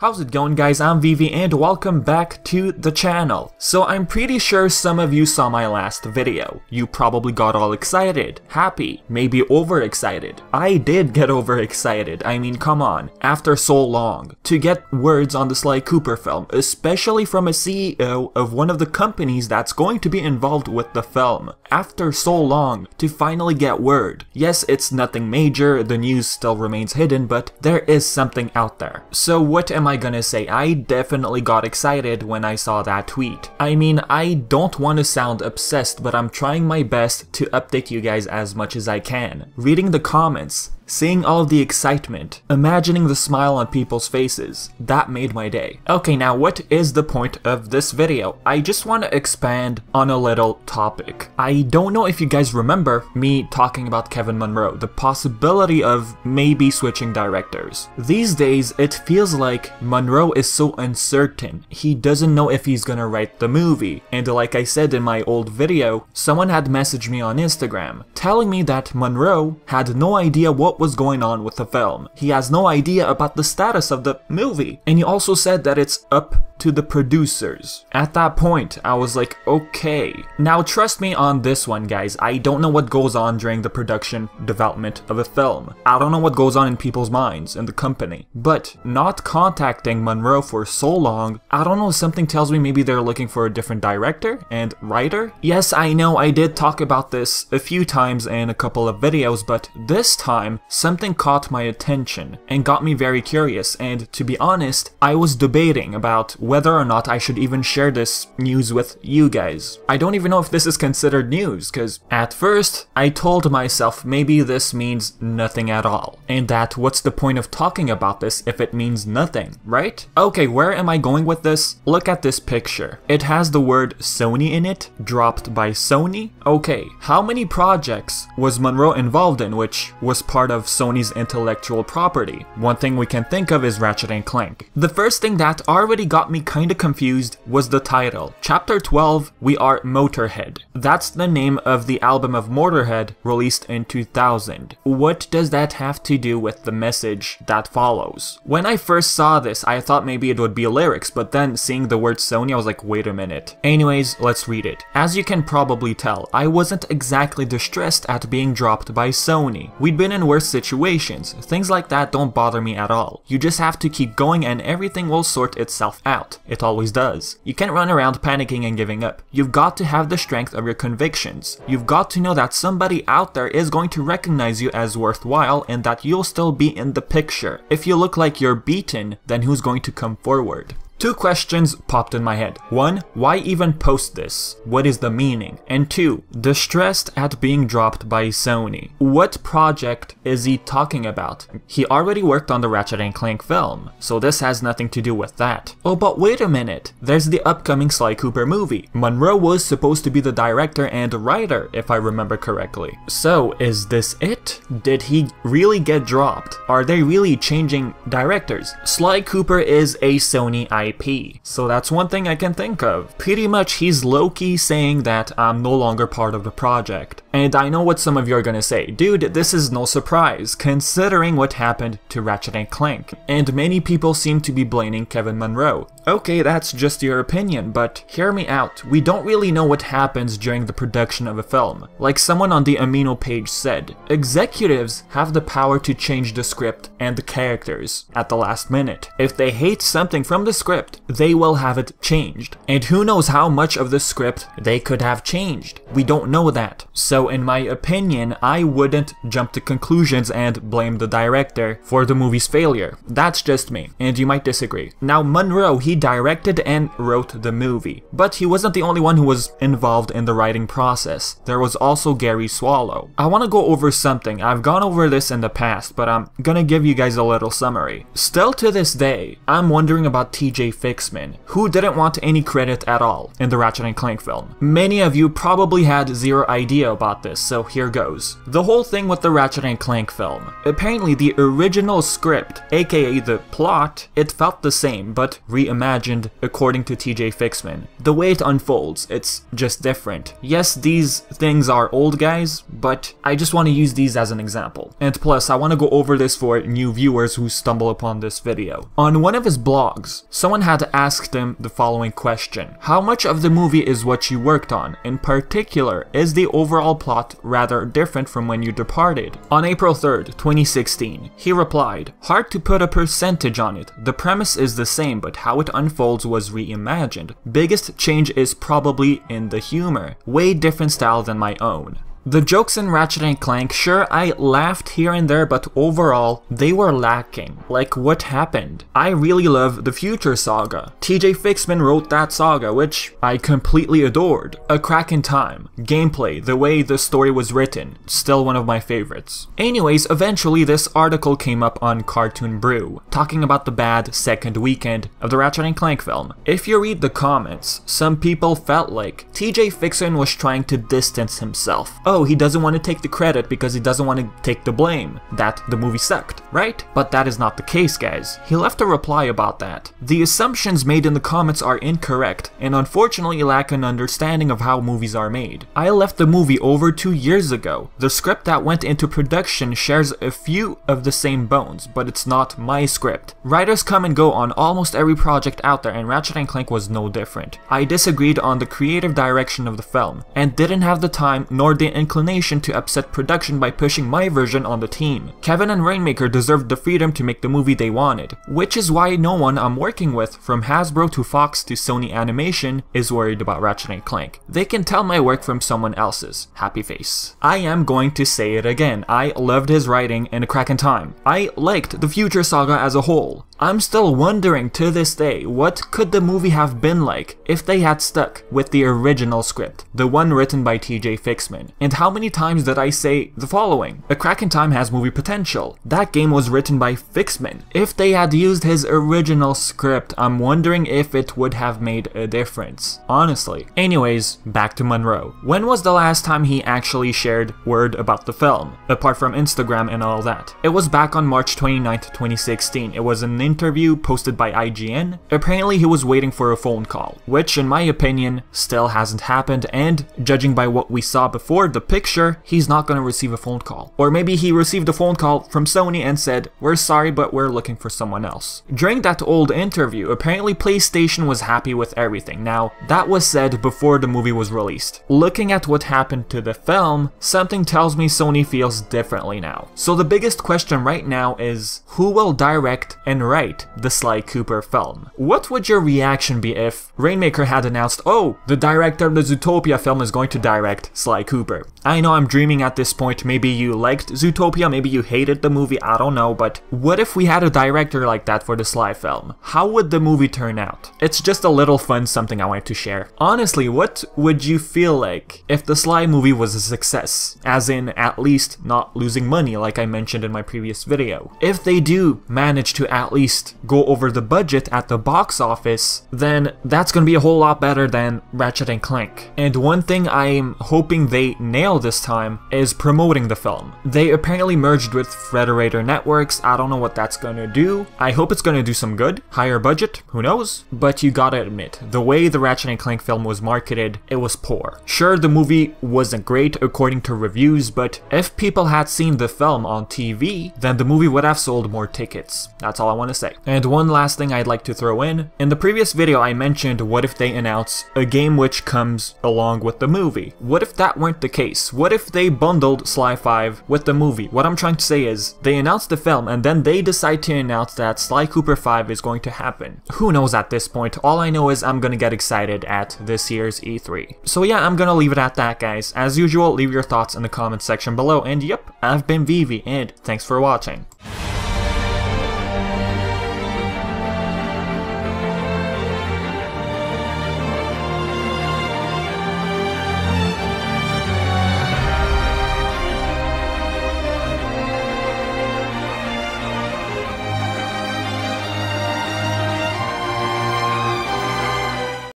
How's it going, guys? I'm Vivi and welcome back to the channel. So I'm pretty sure some of you saw my last video. You probably got all excited, happy, maybe overexcited. I did get overexcited. I mean, come on. After so long, to get words on the Sly Cooper film, especially from a CEO of one of the companies that's going to be involved with the film. After so long, to finally get word. Yes, it's nothing major, the news still remains hidden, but there is something out there. So what am I gonna say? I definitely got excited when I saw that tweet. I mean, I don't want to sound obsessed, but I'm trying my best to update you guys as much as I can. Reading the comments, seeing all of the excitement, imagining the smile on people's faces, that made my day. Okay, now what is the point of this video? I just want to expand on a little topic. I don't know if you guys remember me talking about Kevin Munroe, the possibility of maybe switching directors. These days, it feels like Munroe is so uncertain. He doesn't know if he's gonna write the movie. And like I said in my old video, someone had messaged me on Instagram telling me that Munroe had no idea what was going on with the film. He has no idea about the status of the movie. And he also said that it's up to the producers. At that point, I was like, okay. Now trust me on this one, guys. I don't know what goes on during the production development of a film. I don't know what goes on in people's minds in the company. But not contacting Munroe for so long, I don't know, something tells me maybe they're looking for a different director and writer? Yes, I know I did talk about this a few times in a couple of videos, but this time, something caught my attention and got me very curious, and to be honest, I was debating about whether or not I should even share this news with you guys. I don't even know if this is considered news, cause at first, I told myself maybe this means nothing at all, and that what's the point of talking about this if it means nothing, right? Okay, where am I going with this? Look at this picture. It has the word Sony in it, dropped by Sony. Okay, how many projects was Munroe involved in which was part of Sony's intellectual property? One thing we can think of is Ratchet Clank. The first thing that already got me kinda confused was the title. Chapter 12, We Are Motorhead. That's the name of the album of Motorhead released in 2000. What does that have to do with the message that follows? When I first saw this, I thought maybe it would be lyrics, but then seeing the word Sony, I was like, wait a minute. Anyways, let's read it. As you can probably tell, I wasn't exactly distressed at being dropped by Sony. We'd been in worse situations. Things like that don't bother me at all. You just have to keep going and everything will sort itself out. It always does. You can't run around panicking and giving up. You've got to have the strength of your convictions. You've got to know that somebody out there is going to recognize you as worthwhile and that you'll still be in the picture. If you look like you're beaten, then who's going to come forward? Two questions popped in my head. One, why even post this? What is the meaning? And two, distressed at being dropped by Sony. What project is he talking about? He already worked on the Ratchet Clank film, so this has nothing to do with that. Oh, but wait a minute. There's the upcoming Sly Cooper movie. Munroe was supposed to be the director and writer, if I remember correctly. So, is this it? Did he really get dropped? Are they really changing directors? Sly Cooper is a Sony IP. So that's one thing I can think of. Pretty much he's low-key saying that I'm no longer part of the project. And I know what some of you are gonna say, dude, this is no surprise, considering what happened to Ratchet Clank. And many people seem to be blaming Kevin Munroe. Okay, that's just your opinion, but hear me out. We don't really know what happens during the production of a film. Like someone on the Amino page said, executives have the power to change the script and the characters at the last minute. If they hate something from the script, they will have it changed. And who knows how much of the script they could have changed. We don't know that. So in my opinion, I wouldn't jump to conclusions and blame the director for the movie's failure. That's just me, and you might disagree. Now Munroe, he directed and wrote the movie, but he wasn't the only one who was involved in the writing process. There was also Gary Swallow. I want to go over something. I've gone over this in the past, but I'm gonna give you guys a little summary. Still to this day, I'm wondering about TJ Fixman, who didn't want any credit at all in the Ratchet Clank film. Many of you probably had zero idea about this, so here goes. The whole thing with the Ratchet Clank film. Apparently the original script, aka the plot, it felt the same, but reimagined reimagined according to TJ Fixman. The way it unfolds, it's just different. Yes, these things are old, guys, but I just want to use these as an example. And plus, I want to go over this for new viewers who stumble upon this video. On one of his blogs, someone had asked him the following question: how much of the movie is what you worked on? In particular, is the overall plot rather different from when you departed? On April 3rd, 2016, he replied, "Hard to put a percentage on it. The premise is the same, but how it unfolds was reimagined. Biggest change is probably in the humor. Way different style than my own." The jokes in Ratchet & Clank, sure, I laughed here and there, but overall, they were lacking. Like, what happened? I really love the Future Saga. TJ Fixman wrote that saga, which I completely adored. A crack in time. Gameplay, the way the story was written, still one of my favorites. Anyways, eventually this article came up on Cartoon Brew, talking about the bad second weekend of the Ratchet & Clank film. If you read the comments, some people felt like TJ Fixman was trying to distance himself. Oh, he doesn't want to take the credit because he doesn't want to take the blame that the movie sucked, right? But that is not the case, guys. He left a reply about that. The assumptions made in the comments are incorrect and unfortunately lack an understanding of how movies are made. I left the movie over 2 years ago. The script that went into production shares a few of the same bones, but it's not my script. Writers come and go on almost every project out there, and Ratchet & Clank was no different. I disagreed on the creative direction of the film and didn't have the time nor the inclination to upset production by pushing my version on the team. Kevin and Rainmaker deserved the freedom to make the movie they wanted, which is why no one I'm working with, from Hasbro to Fox to Sony Animation, is worried about Ratchet & Clank. They can tell my work from someone else's. Happy face. I am going to say it again. I loved his writing and A Crack in Time. I liked the Future Saga as a whole. I'm still wondering to this day, what could the movie have been like if they had stuck with the original script, the one written by TJ Fixman? And how many times did I say the following? A Crack in Time has movie potential. That game was written by Fixman. If they had used his original script, I'm wondering if it would have made a difference. Honestly. Anyways, back to Munroe. When was the last time he actually shared word about the film? Apart from Instagram and all that. It was back on March 29th, 2016. It was an interview posted by IGN. Apparently he was waiting for a phone call, which in my opinion still hasn't happened, and judging by what we saw before the picture, he's not gonna receive a phone call. Or maybe he received a phone call from Sony and said, "We're sorry, but we're looking for someone else." During that old interview, apparently PlayStation was happy with everything. Now, that was said before the movie was released. Looking at what happened to the film, something tells me Sony feels differently now. So the biggest question right now is, who will direct and write the Sly Cooper film? What would your reaction be if Rainmaker had announced, "Oh, the director of the Zootopia film is going to direct Sly Cooper"? I know I'm dreaming at this point. Maybe you liked Zootopia, maybe you hated the movie, I don't know, but what if we had a director like that for the Sly film? How would the movie turn out? It's just a little fun something I wanted to share. Honestly, what would you feel like if the Sly movie was a success? As in, at least not losing money like I mentioned in my previous video. If they do manage to at least go over the budget at the box office, then that's gonna be a whole lot better than Ratchet & Clank. And one thing I'm hoping they nail this time is promoting the film. They apparently merged with Frederator Networks. I don't know what that's gonna do. I hope it's gonna do some good. Higher budget, who knows? But you gotta admit, the way the Ratchet & Clank film was marketed, it was poor. Sure, the movie wasn't great according to reviews, but if people had seen the film on TV, then the movie would have sold more tickets. That's all I want to say. And one last thing I'd like to throw in the previous video I mentioned what if they announce a game which comes along with the movie. What if that weren't the case? What if they bundled Sly 5 with the movie? What I'm trying to say is, they announced the film and then they decide to announce that Sly Cooper 5 is going to happen. Who knows at this point? All I know is I'm gonna get excited at this year's E3. So yeah, I'm gonna leave it at that, guys. As usual, leave your thoughts in the comments section below, and yep, I've been Vivi, and thanks for watching.